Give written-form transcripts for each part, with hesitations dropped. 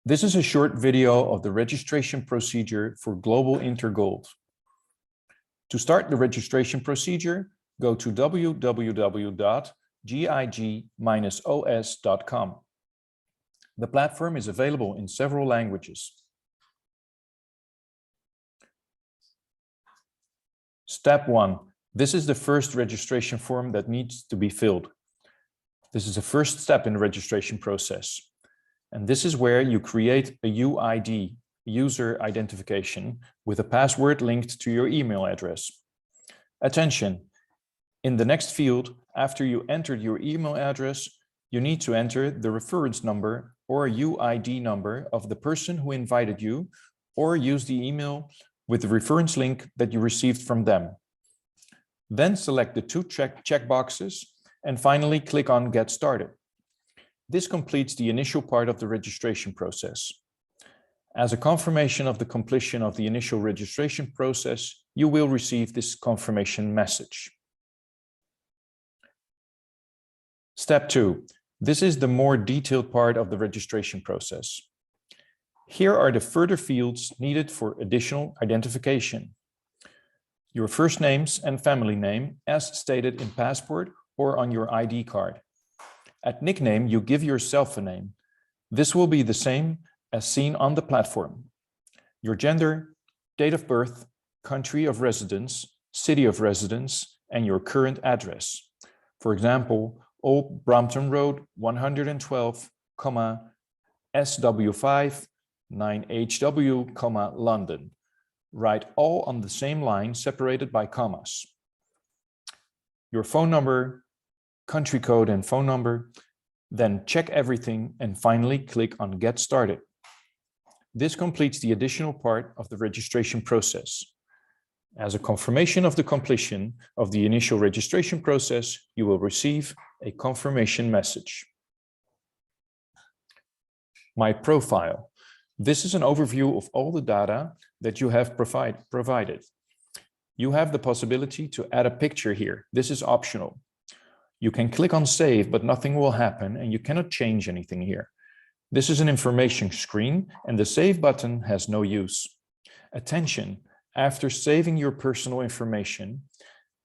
This is a short video of the registration procedure for Global Intergold. To start the registration procedure, go to www.gig-os.com. The platform is available in several languages. Step 1. This is the first registration form that needs to be filled. This is the first step in the registration process. And this is where you create a UID, user identification, with a password linked to your email address. Attention! In the next field, after you entered your email address, you need to enter the reference number or UID number of the person who invited you, or use the email with the reference link that you received from them. Then select the two checkboxes and finally click on Get Started. This completes the initial part of the registration process. As a confirmation of the completion of the initial registration process, you will receive this confirmation message. Step 2. This is the more detailed part of the registration process. Here are the further fields needed for additional identification. Your first names and family name as stated in passport or on your ID card. At nickname, you give yourself a name. This will be the same as seen on the platform. Your gender, date of birth, country of residence, city of residence, and your current address. For example, Old Brampton Road, 112, SW5, 9HW, London. Write all on the same line, separated by commas. Your phone number, country code and phone number, then check everything and finally click on Get Started. This completes the additional part of the registration process. As a confirmation of the completion of the initial registration process, you will receive a confirmation message. My profile. This is an overview of all the data that you have provided. You have the possibility to add a picture here. This is optional. You can click on save, but nothing will happen and you cannot change anything here. This is an information screen and the save button has no use. Attention, after saving your personal information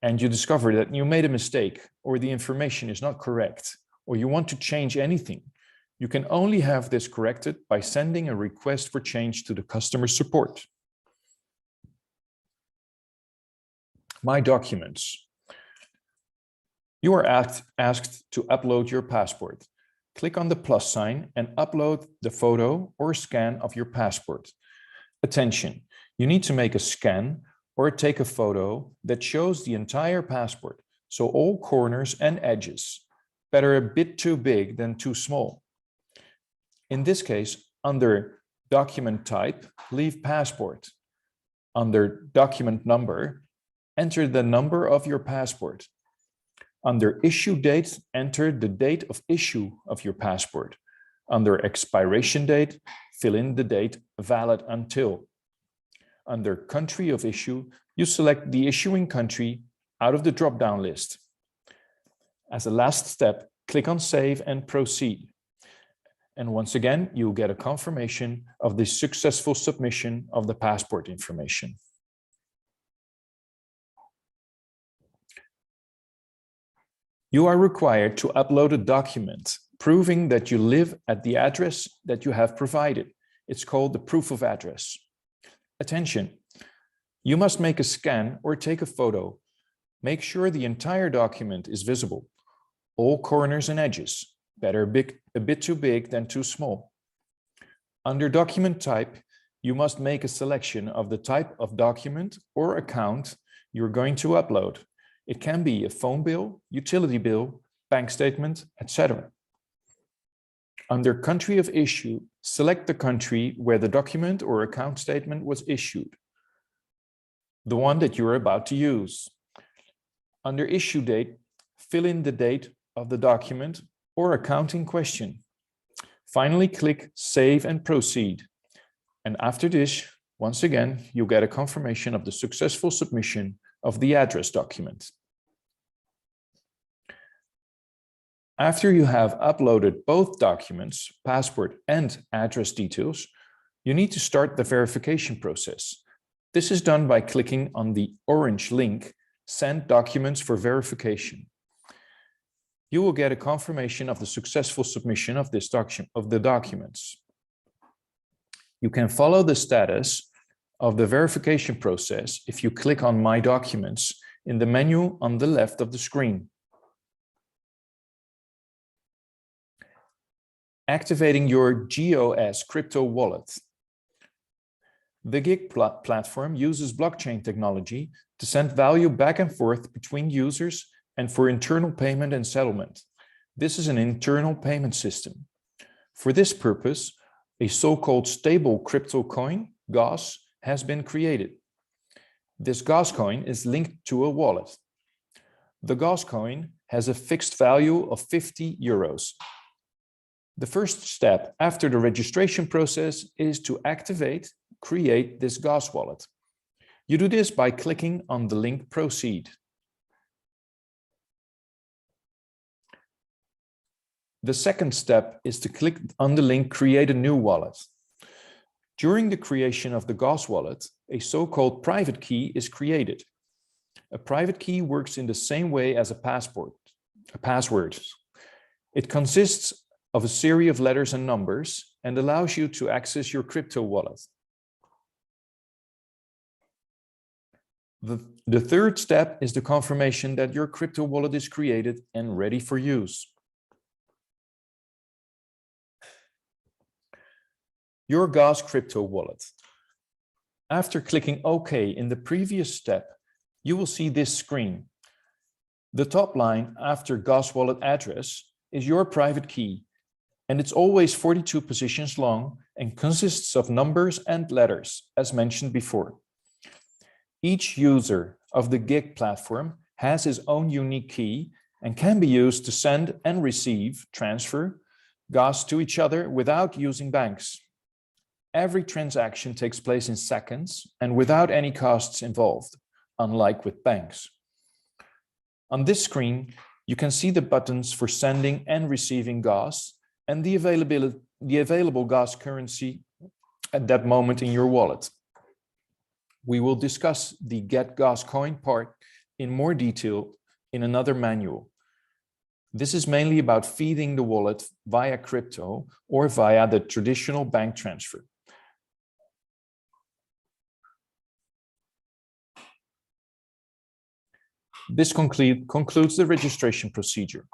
and you discover that you made a mistake or the information is not correct or you want to change anything, you can only have this corrected by sending a request for change to the customer support. My documents. You are asked to upload your passport. Click on the plus sign and upload the photo or scan of your passport. Attention, you need to make a scan or take a photo that shows the entire passport, so all corners and edges. Better a bit too big than too small. In this case, under document type, leave passport. Under document number, enter the number of your passport. Under issue date, enter the date of issue of your passport. Under expiration date, fill in the date valid until. Under country of issue, you select the issuing country out of the drop-down list. As a last step, click on Save and Proceed. And once again, you'll get a confirmation of the successful submission of the passport information. You are required to upload a document proving that you live at the address that you have provided. It's called the proof of address. Attention, you must make a scan or take a photo. Make sure the entire document is visible. All corners and edges, better a bit too big than too small. Under document type, you must make a selection of the type of document or account you're going to upload. It can be a phone bill, utility bill, bank statement, etc. Under country of issue, select the country where the document or account statement was issued, the one that you're about to use. Under issue date, fill in the date of the document or account in question. Finally, click Save and Proceed. And after this, once again, you'll get a confirmation of the successful submission of the address document. After you have uploaded both documents, passport and address details, you need to start the verification process. This is done by clicking on the orange link, Send Documents for Verification. You will get a confirmation of the successful submission of the documents. You can follow the status of the verification process if you click on My Documents in the menu on the left of the screen. Activating your GIG-OS crypto wallet. The GIG platform uses blockchain technology to send value back and forth between users and for internal payment and settlement. This is an internal payment system. For this purpose, a so-called stable crypto coin, GIG-OS, has been created. This GIG-OS coin is linked to a wallet. The GIG-OS coin has a fixed value of 50 euros. The first step after the registration process is to create this GIG-OS wallet. You do this by clicking on the link Proceed. The second step is to click on the link Create a new wallet. During the creation of the GIG-OS wallet, a so-called private key is created. A private key works in the same way as a password. It consists of a series of letters and numbers and allows you to access your crypto wallet. The third step is the confirmation that your crypto wallet is created and ready for use. Your GIG-OS crypto wallet. After clicking OK in the previous step, you will see this screen. The top line after GIG-OS wallet address is your private key, and it's always 42 positions long and consists of numbers and letters, as mentioned before. Each user of the GIG platform has his own unique key and can be used to send and transfer GIG-OS to each other without using banks. Every transaction takes place in seconds and without any costs involved, unlike with banks. On this screen, you can see the buttons for sending and receiving GIG-OS and the available GIG-OS currency at that moment in your wallet. We will discuss the Get GIG-OS Coin part in more detail in another manual. This is mainly about feeding the wallet via crypto or via the traditional bank transfer. This concludes the registration procedure.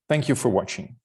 Thank you for watching.